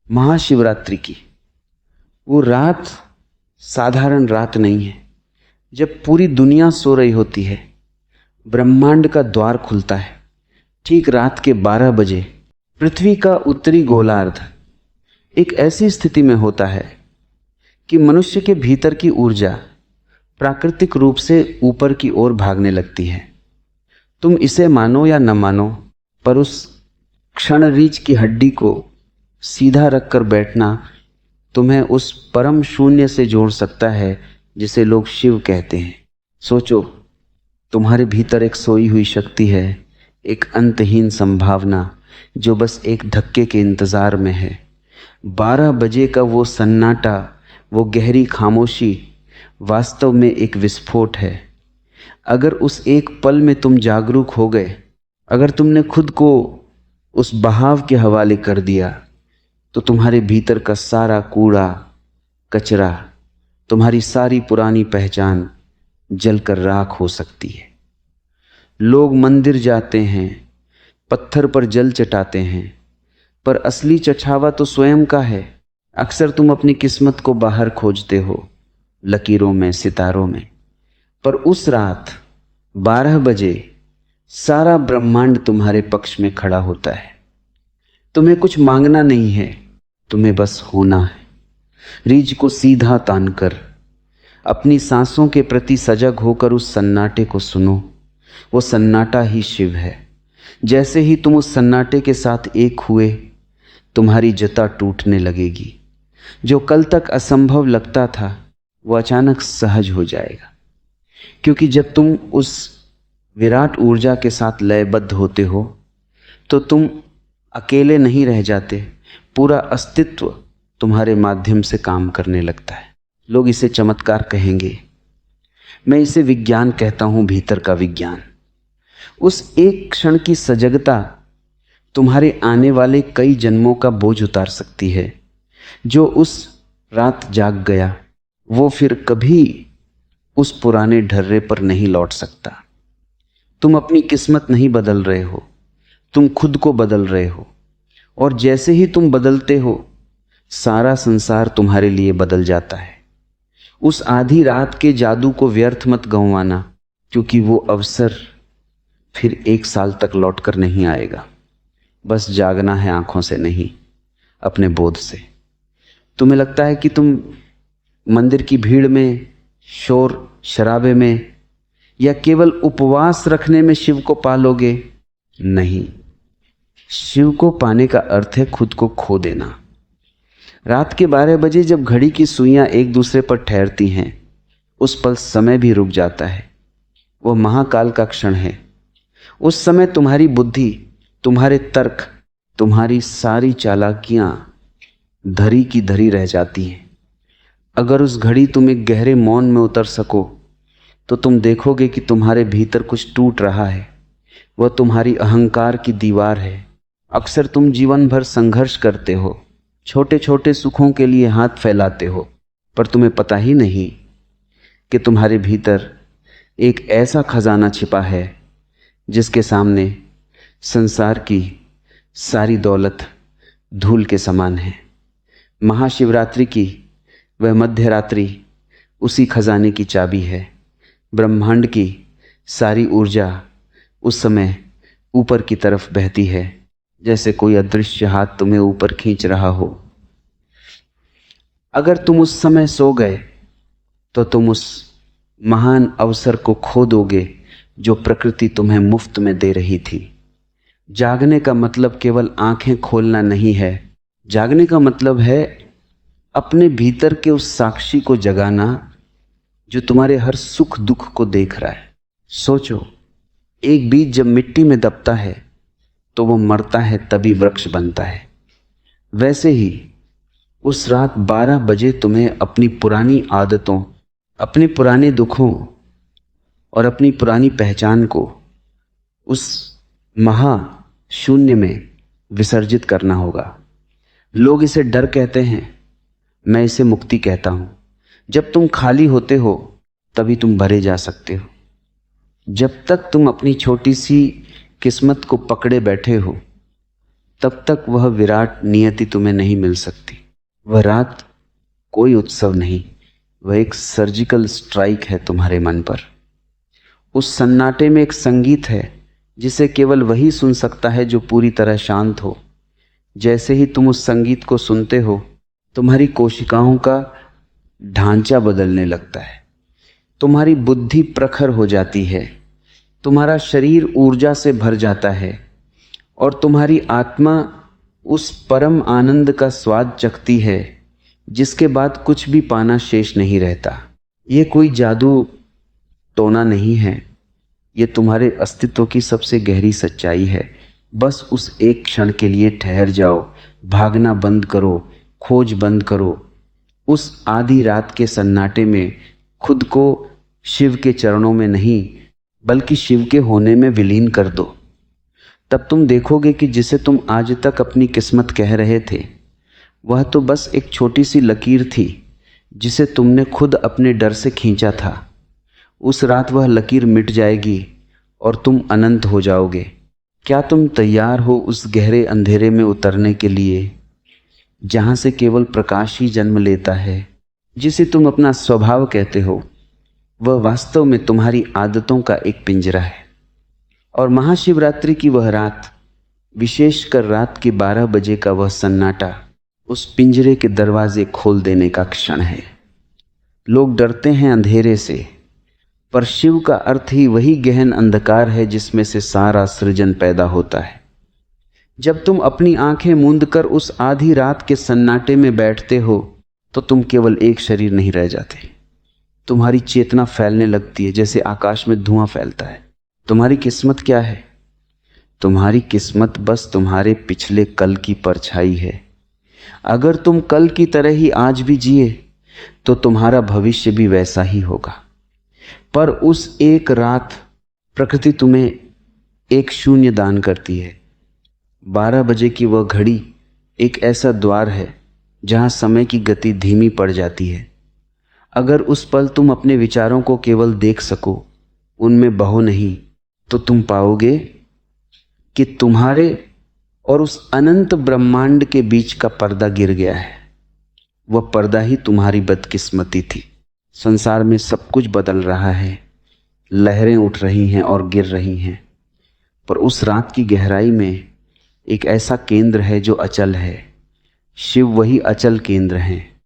महाशिवरात्रि की वो रात साधारण रात नहीं है। जब पूरी दुनिया सो रही होती है, ब्रह्मांड का द्वार खुलता है। ठीक रात के 12 बजे पृथ्वी का उत्तरी गोलार्ध एक ऐसी स्थिति में होता है कि मनुष्य के भीतर की ऊर्जा प्राकृतिक रूप से ऊपर की ओर भागने लगती है। तुम इसे मानो या न मानो, पर उस क्षण रीछ की हड्डी को सीधा रखकर बैठना तुम्हें उस परम शून्य से जोड़ सकता है जिसे लोग शिव कहते हैं। सोचो, तुम्हारे भीतर एक सोई हुई शक्ति है, एक अंतहीन संभावना जो बस एक धक्के के इंतजार में है। 12 बजे का वो सन्नाटा, वो गहरी खामोशी वास्तव में एक विस्फोट है। अगर उस एक पल में तुम जागरूक हो गए, अगर तुमने खुद को उस बहाव के हवाले कर दिया, तो तुम्हारे भीतर का सारा कूड़ा कचरा, तुम्हारी सारी पुरानी पहचान जलकर राख हो सकती है। लोग मंदिर जाते हैं, पत्थर पर जल चटाते हैं, पर असली चढ़ावा तो स्वयं का है। अक्सर तुम अपनी किस्मत को बाहर खोजते हो, लकीरों में, सितारों में, पर उस रात 12 बजे सारा ब्रह्मांड तुम्हारे पक्ष में खड़ा होता है। तुम्हें कुछ मांगना नहीं है, तुम्हें बस होना है। रीछ को सीधा तानकर अपनी सांसों के प्रति सजग होकर उस सन्नाटे को सुनो। वो सन्नाटा ही शिव है। जैसे ही तुम उस सन्नाटे के साथ एक हुए, तुम्हारी जता टूटने लगेगी। जो कल तक असंभव लगता था वो अचानक सहज हो जाएगा, क्योंकि जब तुम उस विराट ऊर्जा के साथ लयबद्ध होते हो तो तुम अकेले नहीं रह जाते। पूरा अस्तित्व तुम्हारे माध्यम से काम करने लगता है। लोग इसे चमत्कार कहेंगे, मैं इसे विज्ञान कहता हूं, भीतर का विज्ञान। उस एक क्षण की सजगता तुम्हारे आने वाले कई जन्मों का बोझ उतार सकती है। जो उस रात जाग गया वो फिर कभी उस पुराने ढर्रे पर नहीं लौट सकता। तुम अपनी किस्मत नहीं बदल रहे हो, तुम खुद को बदल रहे हो। और जैसे ही तुम बदलते हो, सारा संसार तुम्हारे लिए बदल जाता है। उस आधी रात के जादू को व्यर्थ मत गंवाना, क्योंकि वो अवसर फिर 1 साल तक लौटकर नहीं आएगा। बस जागना है, आंखों से नहीं, अपने बोध से। तुम्हें लगता है कि तुम मंदिर की भीड़ में, शोर शराबे में या केवल उपवास रखने में शिव को पालोगे? नहीं, शिव को पाने का अर्थ है खुद को खो देना। रात के 12 बजे जब घड़ी की सुइयां एक दूसरे पर ठहरती हैं, उस पल समय भी रुक जाता है। वह महाकाल का क्षण है। उस समय तुम्हारी बुद्धि, तुम्हारे तर्क, तुम्हारी सारी चालाकियां धरी की धरी रह जाती हैं। अगर उस घड़ी तुम एक गहरे मौन में उतर सको तो तुम देखोगे कि तुम्हारे भीतर कुछ टूट रहा है। वह तुम्हारी अहंकार की दीवार है। अक्सर तुम जीवन भर संघर्ष करते हो, छोटे छोटे सुखों के लिए हाथ फैलाते हो, पर तुम्हें पता ही नहीं कि तुम्हारे भीतर एक ऐसा खजाना छिपा है जिसके सामने संसार की सारी दौलत धूल के समान है। महाशिवरात्रि की वह मध्य रात्रि उसी खजाने की चाबी है। ब्रह्मांड की सारी ऊर्जा उस समय ऊपर की तरफ बहती है, जैसे कोई अदृश्य हाथ तुम्हें ऊपर खींच रहा हो। अगर तुम उस समय सो गए तो तुम उस महान अवसर को खो दोगे जो प्रकृति तुम्हें मुफ्त में दे रही थी। जागने का मतलब केवल आंखें खोलना नहीं है। जागने का मतलब है अपने भीतर के उस साक्षी को जगाना जो तुम्हारे हर सुख दुख को देख रहा है। सोचो, एक बीज जब मिट्टी में दबता है तो वो मरता है, तभी वृक्ष बनता है। वैसे ही उस रात 12 बजे तुम्हें अपनी पुरानी आदतों, अपने पुराने दुखों और अपनी पुरानी पहचान को उस महा शून्य में विसर्जित करना होगा। लोग इसे डर कहते हैं, मैं इसे मुक्ति कहता हूं। जब तुम खाली होते हो तभी तुम भरे जा सकते हो। जब तक तुम अपनी छोटी सी किस्मत को पकड़े बैठे हो, तब तक वह विराट नियति तुम्हें नहीं मिल सकती। वह रात कोई उत्सव नहीं, वह एक सर्जिकल स्ट्राइक है तुम्हारे मन पर। उस सन्नाटे में एक संगीत है जिसे केवल वही सुन सकता है जो पूरी तरह शांत हो। जैसे ही तुम उस संगीत को सुनते हो, तुम्हारी कोशिकाओं का ढांचा बदलने लगता है, तुम्हारी बुद्धि प्रखर हो जाती है, तुम्हारा शरीर ऊर्जा से भर जाता है और तुम्हारी आत्मा उस परम आनंद का स्वाद चखती है जिसके बाद कुछ भी पाना शेष नहीं रहता। ये कोई जादू टोना नहीं है, ये तुम्हारे अस्तित्व की सबसे गहरी सच्चाई है। बस उस एक क्षण के लिए ठहर जाओ, भागना बंद करो, खोज बंद करो। उस आधी रात के सन्नाटे में खुद को शिव के चरणों में नहीं बल्कि शिव के होने में विलीन कर दो। तब तुम देखोगे कि जिसे तुम आज तक अपनी किस्मत कह रहे थे, वह तो बस एक छोटी सी लकीर थी जिसे तुमने खुद अपने डर से खींचा था। उस रात वह लकीर मिट जाएगी और तुम अनंत हो जाओगे। क्या तुम तैयार हो उस गहरे अंधेरे में उतरने के लिए जहाँ से केवल प्रकाश ही जन्म लेता है? जिसे तुम अपना स्वभाव कहते हो, वह वास्तव में तुम्हारी आदतों का एक पिंजरा है। और महाशिवरात्रि की वह रात, विशेषकर रात के 12 बजे का वह सन्नाटा, उस पिंजरे के दरवाजे खोल देने का क्षण है। लोग डरते हैं अंधेरे से, पर शिव का अर्थ ही वही गहन अंधकार है जिसमें से सारा सृजन पैदा होता है। जब तुम अपनी आंखें मूंद कर उस आधी रात के सन्नाटे में बैठते हो तो तुम केवल एक शरीर नहीं रह जाते। तुम्हारी चेतना फैलने लगती है जैसे आकाश में धुआं फैलता है। तुम्हारी किस्मत क्या है? तुम्हारी किस्मत बस तुम्हारे पिछले कल की परछाई है। अगर तुम कल की तरह ही आज भी जिए तो तुम्हारा भविष्य भी वैसा ही होगा। पर उस एक रात प्रकृति तुम्हें एक शून्य दान करती है। 12 बजे की वह घड़ी एक ऐसा द्वार है जहां समय की गति धीमी पड़ जाती है। अगर उस पल तुम अपने विचारों को केवल देख सको, उनमें बहो नहीं, तो तुम पाओगे कि तुम्हारे और उस अनंत ब्रह्मांड के बीच का पर्दा गिर गया है। वह पर्दा ही तुम्हारी बदकिस्मती थी। संसार में सब कुछ बदल रहा है, लहरें उठ रही हैं और गिर रही हैं, पर उस रात की गहराई में एक ऐसा केंद्र है जो अचल है। शिव वही अचल केंद्र हैं।